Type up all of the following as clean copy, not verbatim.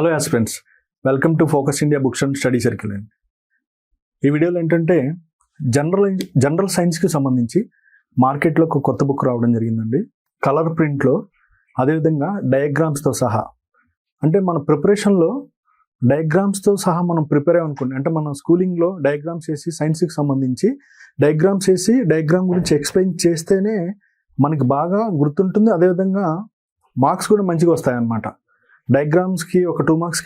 Hello aspirants, welcome to focus India books and study circle అండి. ఈ వీడియోలో ఏంటంటే జనరల్ సైన్స్కి సంబంధించి మార్కెట్లో ఒక కొత్త బుక్ రావడం జరిగిందండి. కలర్ ప్రింట్లో, అదేవిధంగా డయాగ్రామ్స్తో సహా. అంటే మన ప్రిపరేషన్లో డయాగ్రామ్స్తో సహా మనం ప్రిపేర్ అయ్యనుకోండి. అంటే మనం స్కూలింగ్లో డయాగ్రామ్స్ వేసి సైన్స్కి సంబంధించి డయాగ్రామ్స్ వేసి డయాగ్రామ్ గురించి ఎక్స్ప్లెయిన్ చేస్తేనే మనకి బాగా గుర్తుంటుంది. అదేవిధంగా మార్క్స్ కూడా మంచిగా వస్తాయన్నమాట. డయాగ్రామ్స్కి ఒక 2 మార్క్స్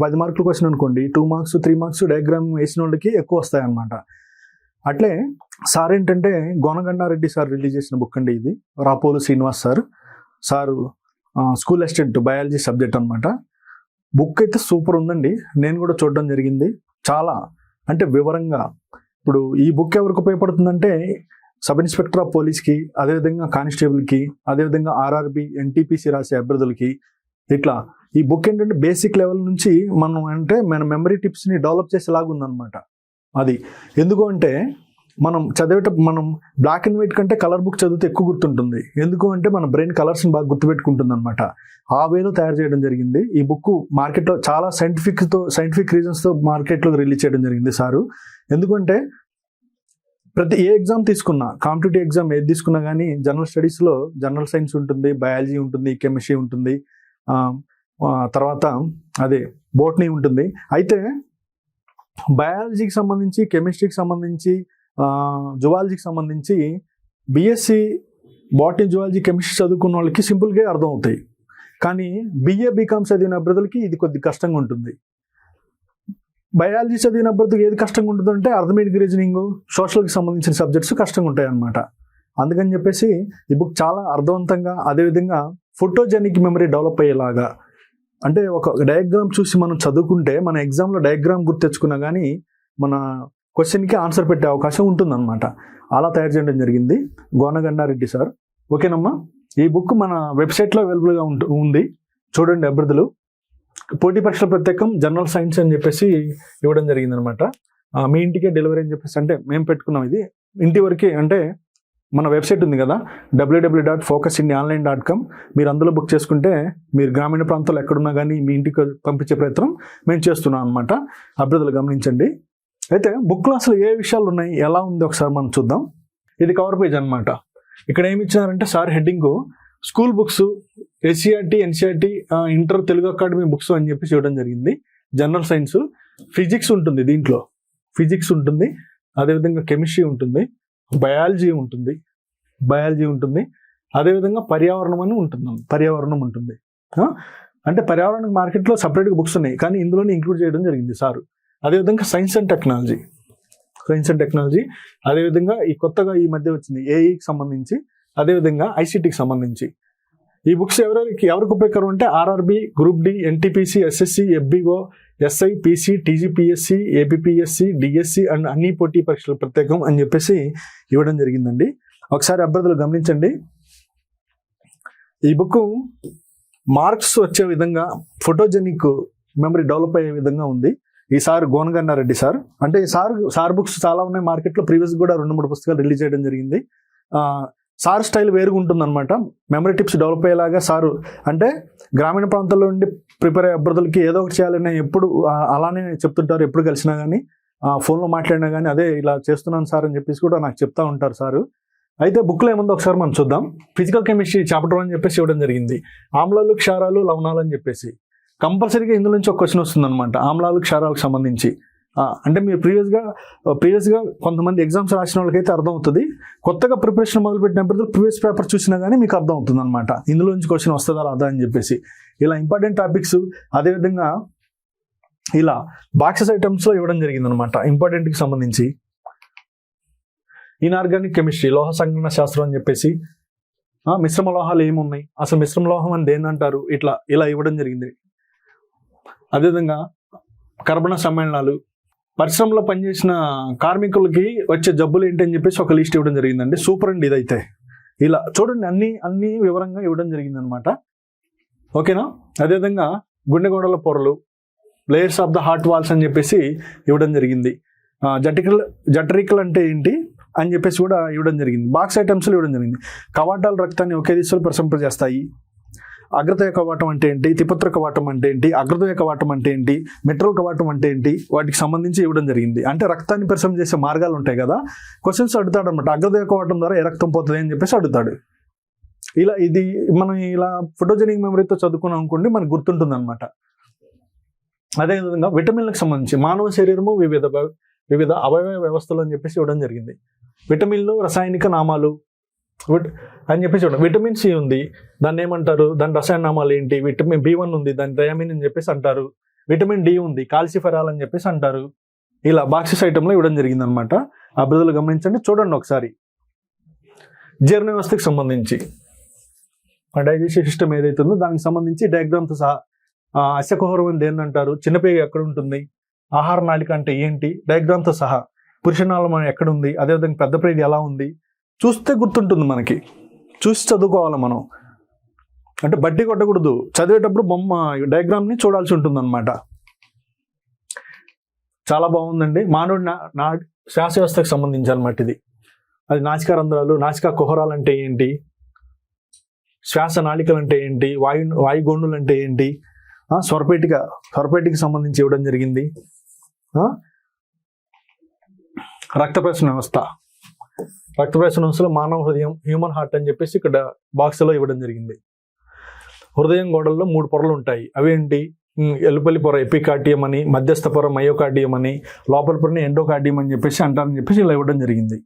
10 మార్కులు క్వశ్చన్ అనుకోండి, 2 మార్క్స్ 3 మార్క్స్ డయాగ్రామ్ వేసిన వాళ్ళకి ఎక్కువ వస్తాయన్నమాట. అట్లే సార్ ఏంటంటే గోనగండారెడ్డి సార్ రిలీజ్ చేసిన బుక్ అండి ఇది. Rapolu Srinivas sir school assistant biology subject అనమాట. బుక్ అయితే సూపర్ ఉందండి. నేను కూడా చూడడం జరిగింది. చాలా అంటే వివరంగా. ఇప్పుడు ఈ బుక్ ఎవరికి ఉపయోగపడుతుందంటే సబ్ ఇన్స్పెక్టర్ ఆఫ్ పోలీస్కి, అదేవిధంగా కానిస్టేబుల్కి, అదేవిధంగా ఆర్ఆర్బి ఎన్టీపీసీ రాసే అభ్యర్థులకి. ఇట్లా ఈ బుక్ ఏంటంటే బేసిక్ లెవెల్ నుంచి మన మెమరీ టిప్స్ని డెవలప్ చేసేలాగా ఉందన్నమాట. అది ఎందుకు అంటే మనం బ్లాక్ అండ్ వైట్ కంటే కలర్ బుక్ చదివితే ఎక్కువ గుర్తుంటుంది. ఎందుకు అంటే మన బ్రెయిన్ కలర్స్ని బాగా గుర్తుపెట్టుకుంటుంది అనమాట. ఆ వేలో తయారు చేయడం జరిగింది. ఈ బుక్ మార్కెట్లో చాలా సైంటిఫిక్ రీజన్స్తో మార్కెట్లో రిలీజ్ చేయడం జరిగింది సారు. ఎందుకంటే ఏ ఎగ్జామ్ తీసుకున్నా, కాంపిటేటివ్ ఎగ్జామ్ ఏది తీసుకున్నా కానీ జనరల్ స్టడీస్లో జనరల్ సైన్స్ ఉంటుంది, బయాలజీ ఉంటుంది, కెమిస్ట్రీ ఉంటుంది, తర్వాత అదే బోటనీ ఉంటుంది. అయితే బయాలజీకి సంబంధించి, కెమిస్ట్రీకి సంబంధించి, జువాలజీకి సంబంధించి బిఎస్సి బాటనీ, జువాలజీ, కెమిస్ట్రీ చదువుకున్న వాళ్ళకి సింపుల్గా అర్థం అవుతాయి. కానీ బీకామ్ చదివిన అభ్యర్థులకి ఇది కొద్ది కష్టంగా ఉంటుంది. బయాలజీ చదివిన అభ్యర్థులకు ఏది కష్టంగా ఉంటుందంటే అర్థమెటిక్ రీజనింగ్, సోషల్కి సంబంధించిన సబ్జెక్ట్స్ కష్టంగా ఉంటాయి అన్నమాట. అందుకని చెప్పేసి ఈ బుక్ చాలా అర్థవంతంగా, అదేవిధంగా ఫోటోజెనిక్ మెమరీ డెవలప్ అయ్యేలాగా. అంటే ఒక డయాగ్రామ్ చూసి మనం చదువుకుంటే మన ఎగ్జామ్లో డయాగ్రామ్ గుర్తు తెచ్చుకున్నా కానీ మన క్వశ్చన్కి ఆన్సర్ పెట్టే అవకాశం ఉంటుందన్నమాట. అలా తయారు చేయడం జరిగింది గోనగండారెడ్డి సార్. ఓకేనమ్మా, ఈ బుక్ మన వెబ్సైట్లో అవైలబుల్గా ఉంది. చూడండి అభ్యర్థులు. పోటీ పరీక్షల ప్రత్యేకం జనరల్ సైన్స్ అని చెప్పేసి ఇవ్వడం జరిగిందనమాట. మీ ఇంటికే డెలివరీ అని చెప్పేసి, అంటే మేము పెట్టుకున్నాం ఇది ఇంటి వరకే. అంటే మన వెబ్సైట్ ఉంది కదా, www.focusindiaonline.com. మీరు అందులో బుక్ చేసుకుంటే మీరు గ్రామీణ ప్రాంతాల్లో ఎక్కడున్నా కానీ మీ ఇంటికి పంపించే ప్రయత్నం మేము చేస్తున్నాం అనమాట. అభ్యర్థులు గమనించండి. అయితే బుక్లో అసలు ఏ విషయాలు ఉన్నాయి, ఎలా ఉంది ఒకసారి మనం చూద్దాం. ఇది కవర్ పేజ్ అనమాట. ఇక్కడ ఏమి ఇచ్చినారంటే sir heading school books, SCERT, NCERT, inter Telugu Academy books అని చెప్పేసి ఇవ్వడం జరిగింది. జనరల్ సైన్స్, ఫిజిక్స్ ఉంటుంది, దీంట్లో ఫిజిక్స్ ఉంటుంది, అదేవిధంగా కెమిస్ట్రీ ఉంటుంది, బయాలజీ ఉంటుంది, అదేవిధంగా పర్యావరణం ఉంటుంది. అంటే పర్యావరణ మార్కెట్లో సపరేట్గా బుక్స్ ఉన్నాయి, కానీ ఇందులోనే ఇంక్లూడ్ చేయడం జరిగింది సారు. అదేవిధంగా సైన్స్ అండ్ టెక్నాలజీ, అదేవిధంగా ఈ కొత్తగా ఈ మధ్య వచ్చింది ఏఈకి సంబంధించి, అదేవిధంగా ఐసీటీకి సంబంధించి. ఈ బుక్స్ ఎవరికి ఉపయోగకరం అంటే RRB, group D, NTPC, SSC, FBO, SI, PC, TGPSC, APPSC, DSC and అన్ని పోటీ పరీక్షలు ప్రత్యేకం అని చెప్పేసి ఇవ్వడం జరిగిందండి. ఒకసారి అభ్యర్థులు గమనించండి. ఈ బుక్ మార్క్స్ వచ్చే విధంగా, ఫోటోజెనిక్ మెమరీ డెవలప్ అయ్యే విధంగా ఉంది. ఈ సార్ గోనగండారెడ్డి సార్. అంటే సార్ బుక్స్ చాలా ఉన్నాయి మార్కెట్లో. ప్రీవియస్ కూడా 2-3 పుస్తకాలు రిలీజ్ చేయడం జరిగింది. సార్ స్టైల్ వేరుగా ఉంటుందన్నమాట. మెమరీ టిప్స్ డెవలప్ అయ్యేలాగా సారు, అంటే గ్రామీణ ప్రాంతాల్లో ఉండి ప్రిపేర్ అయ్యే అభ్యర్థులకి ఏదో ఒకటి చేయాలని ఎప్పుడు అలానే చెప్తుంటారు. ఎప్పుడు కలిసినా కానీ, ఫోన్లో మాట్లాడినా కానీ అదే ఇలా చేస్తున్నాను సార్ అని చెప్పేసి కూడా నాకు చెప్తా ఉంటారు సారు. అయితే బుక్లో ఏముందో ఒకసారి మనం చూద్దాం. ఫిజికల్ కెమిస్ట్రీ చాప్టర్ 1 అని చెప్పేసి ఇవ్వడం జరిగింది. ఆమ్లాలు, క్షారాలు, లవణాలు అని చెప్పేసి కంపల్సరీగా ఇందులో నుంచి ఒక క్వశ్చన్ వస్తుంది అనమాట, ఆమ్లాలు, క్షారాలకు సంబంధించి. అంటే మీరు ప్రీవియస్గా కొంతమంది ఎగ్జామ్స్ రాసిన వాళ్ళకైతే అర్థం అవుతుంది. కొత్తగా ప్రిపరేషన్ మొదలుపెట్టినప్పుడు ప్రీవియస్ పేపర్ చూసినా కానీ మీకు అర్థం అవుతుంది అనమాట, ఇందులో నుంచి క్వశ్చన్ వస్తుందా రాదా అని చెప్పేసి. ఇలా ఇంపార్టెంట్ టాపిక్స్, అదేవిధంగా ఇలా బాక్సెస్ ఐటమ్స్లో ఇవ్వడం జరిగింది అనమాట ఇంపార్టెంట్కి సంబంధించి. ఇన్ఆర్గానిక్ కెమిస్ట్రీ, లోహ సంఘటన శాస్త్రం అని చెప్పేసి, మిశ్రమ లోహాలు ఏమున్నాయి, అసలు మిశ్రమ లోహం అని దేని అంటారు, ఇలా ఇవ్వడం జరిగింది. అదేవిధంగా కర్బన సమ్మేళనాలు, పరిశ్రమలో పనిచేసిన కార్మికులకి వచ్చే జబ్బులు ఏంటి అని చెప్పేసి ఒక లిస్ట్ ఇవ్వడం జరిగిందండి. సూపర్ అండి ఇదైతే. ఇలా చూడండి, అన్ని వివరంగా ఇవ్వడం జరిగిందనమాట. ఓకేనా. అదేవిధంగా గుండెగోడల పొరలు, layers of the heart walls అని చెప్పేసి ఇవ్వడం జరిగింది. జఠరికలు అంటే ఏంటి అని చెప్పేసి కూడా ఇవ్వడం జరిగింది. బాక్స్ ఐటమ్స్లో ఇవ్వడం జరిగింది. కవాటాలు రక్తాన్ని ఒకే దిశలో ప్రసంపజేస్తాయి. అగ్రతయ కవాటం అంటే ఏంటి, తిపత్ర కవాటం అంటే ఏంటి, అగ్రతయ కవాటం అంటే ఏంటి, మెట్రల్ కవాటం అంటే ఏంటి, వాటికి సంబంధించి ఇవ్వడం జరిగింది. అంటే రక్తాన్ని పరిశ్రమ చేసే మార్గాలు ఉంటాయి కదా, క్వశ్చన్స్ అడుగుతాడు అనమాట. అగ్రతయ కవాటం ద్వారా ఏ రక్తం పోతుంది అని చెప్పేసి అడుగుతాడు. ఇలా ఇది మనం ఇలా ఫోటోజెనిక్ మెమరీతో చదువుకున్నాం అనుకోండి, మనకు గుర్తుంటుంది అనమాట. అదేవిధంగా విటమిన్లకు సంబంధించి మానవ శరీరము వివిధ అవయవ వ్యవస్థలు అని చెప్పేసి ఇవ్వడం జరిగింది. విటమిన్లు రసాయనిక నామాలు అని చెప్పేసి ఇవ్వడం. విటమిన్ సి ఉంది, దాన్ని ఏమంటారు, దాని రసాయన నామాలు ఏంటి, విటమిన్ B1 ఉంది, దాని థయామిన్ అని చెప్పేసి అంటారు. విటమిన్ డి ఉంది, కాల్సిఫెరాల్ అని చెప్పేసి అంటారు. ఇలా బాక్సెస్ ఐటెంలో ఇవ్వడం జరిగింది అనమాట. అభివృద్ధులు గమనించండి, చూడండి ఒకసారి. జీర్ణ వ్యవస్థకి సంబంధించి డైజెస్టివ్ సిస్టమ్ ఏదైతుందో దానికి సంబంధించి డయాగ్రామ్తో సహా అశ్వకుహరం అని దేన్ని అంటారు, చిన్నపేగ ఎక్కడ ఉంటుంది, ఆహార నాళిక అంటే ఏంటి, డయాగ్రామ్తో సహా, పురుషనాళం ఎక్కడ ఉంది, అదేవిధంగా పెద్ద ప్రేది ఎలా ఉంది, చూస్తే గుర్తుంటుంది మనకి. చూసి చదువుకోవాలి మనం, అంటే బట్టి కొట్టకూడదు. చదివేటప్పుడు బొమ్మ డయాగ్రామ్ని చూడాల్సి ఉంటుంది అనమాట. చాలా బాగుందండి. మానవుడి శ్వాస వ్యవస్థకు సంబంధించి అనమాట ఇది. అది నాసికా రంధ్రాలు, నాసికా కుహరాలు అంటే ఏంటి, శ్వాస నాళికలు అంటే ఏంటి, వాయుగోండులు అంటే ఏంటి, స్వరపేటికి సంబంధించి ఇవ్వడం జరిగింది. రక్త ప్రసరణ వ్యవస్థలో మానవ హృదయం, హ్యూమన్ హార్ట్ అని చెప్పేసి ఇక్కడ బాక్స్లో ఇవ్వడం జరిగింది. హృదయం గోడల్లో 3 పొరలు ఉంటాయి. అవేంటి, ఎలుపలి పొర ఎపికార్డియం అని, మధ్యస్థ పొర మయోకార్డియం అని, లోపల పొరని ఎండోకార్డియం అని చెప్పేసి అంటారని చెప్పేసి ఇలా ఇవ్వడం జరిగింది.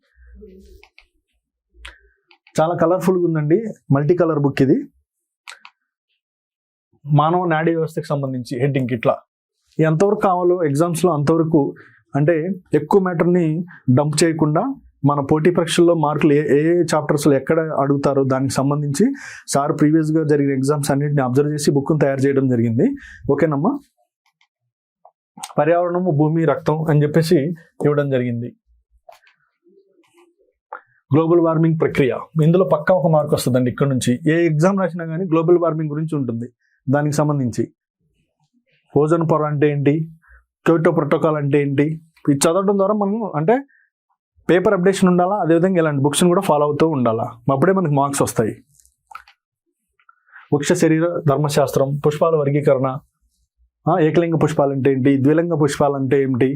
చాలా కలర్ఫుల్గా ఉందండి, మల్టీ కలర్ బుక్ ఇది. మానవ నాడీ వ్యవస్థకు సంబంధించి హెడ్డింగ్ ఇట్లా ఎంతవరకు కావాలో ఎగ్జామ్స్లో అంతవరకు, అంటే ఎక్కువ మ్యాటర్ని డంప్ చేయకుండా మన పోటీ పరీక్షల్లో మార్కులు ఏ చాప్టర్స్లో ఎక్కడ అడుగుతారో దానికి సంబంధించి సార్ ప్రీవియస్గా జరిగిన ఎగ్జామ్స్ అన్నింటిని అబ్జర్వ్ చేసి బుక్ను తయారు చేయడం జరిగింది. ఓకేనమ్మా. పర్యావరణము, భూమి, రక్తం అని చెప్పేసి ఇవ్వడం జరిగింది. గ్లోబల్ వార్మింగ్ ప్రక్రియ, ఇందులో పక్కా ఒక మార్క్ వస్తుందండి. ఇక్కడ నుంచి ఏ ఎగ్జామ్ రాసినా కానీ గ్లోబల్ వార్మింగ్ గురించి ఉంటుంది. దానికి సంబంధించి ఓజోన్ పొర అంటే ఏంటి, క్యోటో ప్రోటోకాల్ అంటే ఏంటి, ఇది చదవడం ద్వారా మనం అంటే పేపర్ అప్డేషన్ ఉండాలా, అదేవిధంగా ఇలాంటి బుక్స్ని కూడా ఫాలో అవుతూ ఉండాలా, అప్పుడే మనకి మార్క్స్ వస్తాయి. వృక్ష శరీర ధర్మశాస్త్రం, పుష్పాల వర్గీకరణ, ఏకలింగ పుష్పాలు అంటే ఏంటి, ద్విలింగ పుష్పాలు అంటే ఏమిటి,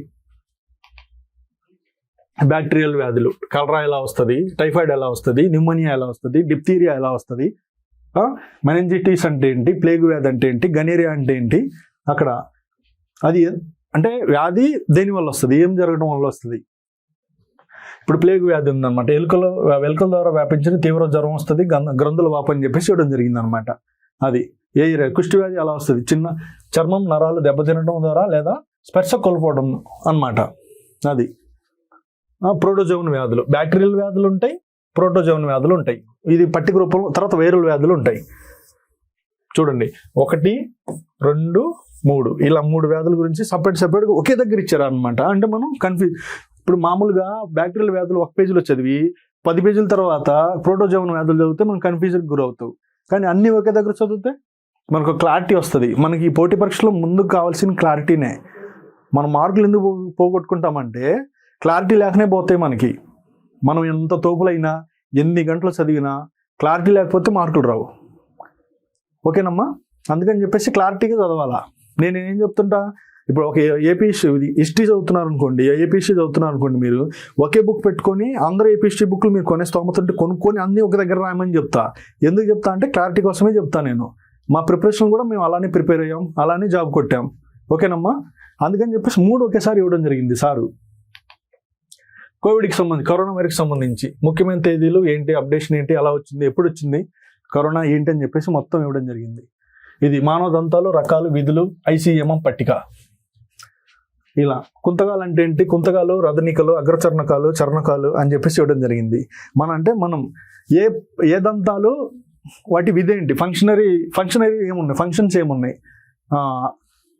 బ్యాక్టీరియల్ వ్యాధులు, కలరా ఎలా వస్తుంది, టైఫాయిడ్ ఎలా వస్తుంది, న్యూమోనియా ఎలా వస్తుంది, డిప్తీరియా ఎలా వస్తుంది, మెనింజిటిస్ అంటే ఏంటి, ప్లేగు వ్యాధి అంటే ఏంటి, గనేరియా అంటే ఏంటి, అక్కడ అది అంటే వ్యాధి దేని వల్ల వస్తుంది, ఏం జరగడం వల్ల వస్తుంది. ఇప్పుడు ప్లేగు వ్యాధి ఉందన్నమాట, ఎలుకల ద్వారా వ్యాపించిన తీవ్ర జ్వరం వస్తుంది, గ్రంథుల వాపు అని చెప్పేసి ఇవ్వడం జరిగింది అనమాట. అది ఏ కుష్టి వ్యాధి ఎలా వస్తుంది, చిన్న చర్మం నరాలు దెబ్బతినడం ద్వారా లేదా స్పర్శ కోల్పోవడం అన్నమాట. అది ప్రోటోజోన్ వ్యాధులు, బ్యాక్టీరియల్ వ్యాధులు ఉంటాయి, ప్రోటోజోన్ వ్యాధులు ఉంటాయి. ఇది పట్టిక రూపంలో. తర్వాత వైరల్ వ్యాధులు ఉంటాయి. చూడండి 1, 2, 3 ఇలా 3 వ్యాధుల గురించి సపరేట్గా ఒకే దగ్గర ఇచ్చారు అనమాట. అంటే మనం కన్ఫ్యూజ్. ఇప్పుడు మామూలుగా బ్యాక్టీరియల్ వ్యాధులు 1 పేజీలో చదివి 10 పేజీల తర్వాత ప్రోటోజోన్ వ్యాధులు చదివితే మనం కన్ఫ్యూజన్కి గురవుతావు. కానీ అన్ని ఒకే దగ్గర చదివితే మనకు క్లారిటీ వస్తుంది. మనకి ఈ పోటీ పరీక్షలో ముందుకు కావాల్సిన క్లారిటీనే. మనం మార్కులు ఎందుకు పోగొట్టుకుంటామంటే క్లారిటీ లేకనే పోతాయి మనకి. మనం ఎంత తోపులైనా, ఎన్ని గంటలు చదివినా క్లారిటీ లేకపోతే మార్కులు రావు. ఓకేనమ్మా. అందుకని చెప్పేసి క్లారిటీగా చదవాలా. నేను ఏం చెప్తుంటా, ఇప్పుడు ఒక ఏపీ హిస్టరీ చదువుతున్నారు అనుకోండి, ఏపీ హిస్టరీ చదువుతున్నారు అనుకోండి, మీరు ఒకే బుక్ పెట్టుకొని అందరూ ఏపీ హిస్టరీ బుక్లు మీరు కొనే స్తోమతుంటే కొనుక్కొని అన్నీ ఒక దగ్గర రాయమని చెప్తా. ఎందుకు చెప్తా అంటే క్లారిటీ కోసమే చెప్తా నేను. మా ప్రిపరేషన్ కూడా మేము అలానే ప్రిపేర్ అయ్యాం, అలానే జాబ్ కొట్టాం. ఓకేనమ్మా. అందుకని చెప్పేసి 3 ఒకేసారి ఇవ్వడం జరిగింది సారు. కోవిడ్కి సంబంధించి, కరోనా వైరస్కి సంబంధించి ముఖ్యమైన తేదీలు ఏంటి, అప్డేషన్ ఏంటి, ఎలా వచ్చింది, ఎప్పుడు వచ్చింది, కరోనా ఏంటి అని చెప్పేసి మొత్తం ఇవ్వడం జరిగింది. ఇది మానవ దంతాలు, రకాలు, విధులు, ICMR పట్టిక. ఇలా కుంతకాలు అంటే ఏంటి, కుంతకాలు, రదనికలు, అగ్రచర్ణకాలు, చర్ణకాలు అని చెప్పేసి ఇవ్వడం జరిగింది. మనం ఏ దంతాలు, వాటి విధి ఏంటి, ఫంక్షనరీ ఏమున్నాయి, ఫంక్షన్స్ ఏమున్నాయి,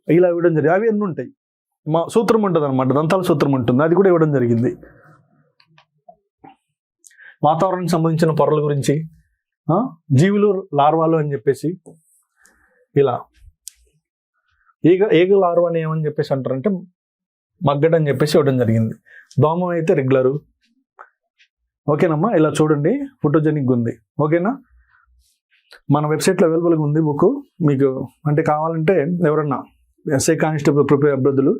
ఇలా ఇవ్వడం జరిగింది. అవి ఎన్ని ఉంటాయి, మా సూత్రం ఉంటుంది అనమాట, దంతాల సూత్రం ఉంటుంది, అది కూడా ఇవ్వడం జరిగింది. వాతావరణానికి సంబంధించిన పొరల గురించి, జీవులు, లార్వాలు అని చెప్పేసి ఇలా ఏగ లార్వా అని ఏమని చెప్పేసి అంటారంటే మగ్గడ్ అని చెప్పేసి ఇవ్వడం జరిగింది. దోమ అయితే రెగ్యులరు. ఓకేనమ్మా. ఇలా చూడండి, ఫోటోజెనిక్ ఉంది. ఓకేనా. మన వెబ్సైట్లో అవైలబుల్గా ఉంది బుక్. మీకు అంటే కావాలంటే ఎవరన్నా ఎస్ఐ కానిస్టేబుల్ ప్రిపేర్ అభ్యర్థులు,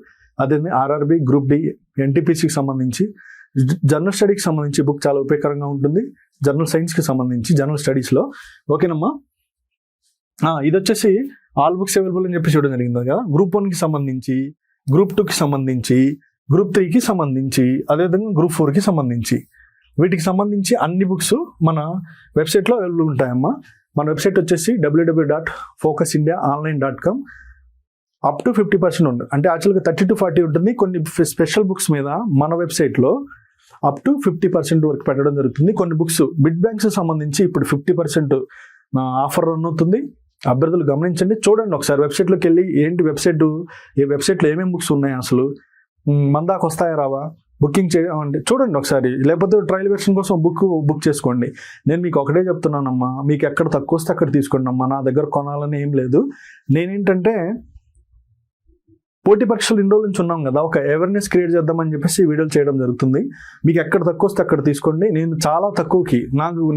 అదే ఆర్ఆర్బి, గ్రూప్ డి, ఎన్టీపీసీకి సంబంధించి, జనరల్ స్టడీకి సంబంధించి బుక్ చాలా ఉపయోగకరంగా ఉంటుంది. జనరల్ సైన్స్కి సంబంధించి జనరల్ స్టడీస్లో. ఓకేనమ్మా. ఇది వచ్చేసి ఆల్ బుక్స్ అవైలబుల్ అని చెప్పి చూడడం జరిగింది కదా. గ్రూప్ 1కి సంబంధించి, గ్రూప్ 2కి సంబంధించి, గ్రూప్ 3కి సంబంధించి, అదేవిధంగా గ్రూప్ 4కి సంబంధించి, వీటికి సంబంధించి అన్ని బుక్స్ మన వెబ్సైట్లో అవైలబుల్ ఉంటాయమ్మా. మన వెబ్సైట్ వచ్చేసి www.focusindiaonline.com. అప్ టు 50% ఉంటుంది. అంటే యాక్చువల్గా 30 to 40 ఉంటుంది. కొన్ని స్పెషల్ బుక్స్ మీద మన వెబ్సైట్లో అప్ టు 50% వరకు పెట్టడం జరుగుతుంది. కొన్ని బుక్స్ బిడ్ బ్యాంక్స్ సంబంధించి ఇప్పుడు 50% ఆఫర్ రన్ అవుతుంది. అభ్యర్థులు గమనించండి, చూడండి ఒకసారి వెబ్సైట్లోకి వెళ్ళి ఏంటి వెబ్సైట్, ఈ వెబ్సైట్లో ఏమేమి బుక్స్ ఉన్నాయి, అసలు మన దాకా వస్తాయా రావా, బుకింగ్ చేయాలంటే చూడండి ఒకసారి. లేకపోతే ట్రయల్ వెర్షన్ కోసం బుక్ చేసుకోండి. నేను మీకు ఒకటే చెప్తున్నానమ్మా, మీకు ఎక్కడ తక్కువ వస్తే అక్కడ తీసుకోండి అమ్మా. నా దగ్గర కొనాలని ఏం లేదు. నేనేంటంటే పోటీ పరీక్షలు ఇన్ని రోజుల నుంచి ఉన్నాం కదా, ఒక అవేర్నెస్ క్రియేట్ చేద్దామని చెప్పేసి వీడియోలు చేయడం జరుగుతుంది. మీకు ఎక్కడ తక్కువ వస్తే అక్కడ తీసుకోండి. నేను చాలా తక్కువకి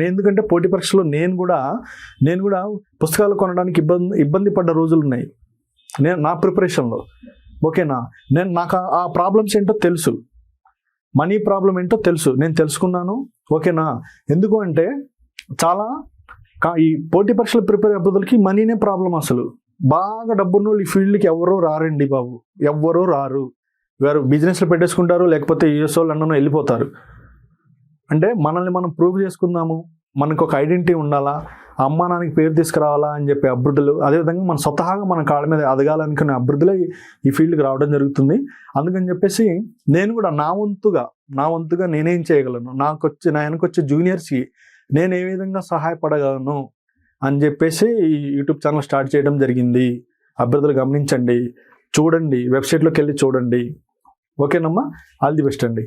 ఎందుకంటే పోటీ పరీక్షలో నేను కూడా పుస్తకాలు కొనడానికి ఇబ్బంది పడ్డ రోజులు ఉన్నాయి నా ప్రిపరేషన్లో. ఓకేనా. నాకు ఆ ప్రాబ్లమ్స్ ఏంటో తెలుసు, మనీ ప్రాబ్లం ఏంటో తెలుసు, నేను తెలుసుకున్నాను. ఓకేనా. ఎందుకు అంటే చాలా ఈ పోటీ పరీక్షలు ప్రిపేర్ అభ్యర్థులకి మనీనే ప్రాబ్లం. అసలు బాగా డబ్బున్న వాళ్ళు ఈ ఫీల్డ్కి ఎవరో రారండి బాబు, ఎవ్వరూ రారు. వారు బిజినెస్లో పెట్టేసుకుంటారు, లేకపోతే యూఎస్ లండన్ వెళ్ళిపోతారు. అంటే మనల్ని మనం ప్రూవ్ చేసుకుందాము, మనకు ఒక ఐడెంటిటీ ఉండాలా, అమ్మా నాన్నకి పేరు తీసుకురావాలా అని చెప్పే అభివృద్ధులు, అదేవిధంగా మన స్వతహాగా మన కాళ్ళ మీద ఎదగాలనుకునే అభివృద్ధులే ఈ ఫీల్డ్కి రావడం జరుగుతుంది. అందుకని చెప్పేసి నేను కూడా నా వంతుగా నేనేం చేయగలను, నా వెనకొచ్చే జూనియర్స్కి నేను ఏ విధంగా సహాయపడగలను అని చెప్పేసి ఈ యూట్యూబ్ ఛానల్ స్టార్ట్ చేయడం జరిగింది. అభ్యర్థులు గమనించండి, చూడండి, వెబ్సైట్లోకి వెళ్ళి చూడండి. ఓకేనమ్మా. ఆల్ ది బెస్ట్ అండి.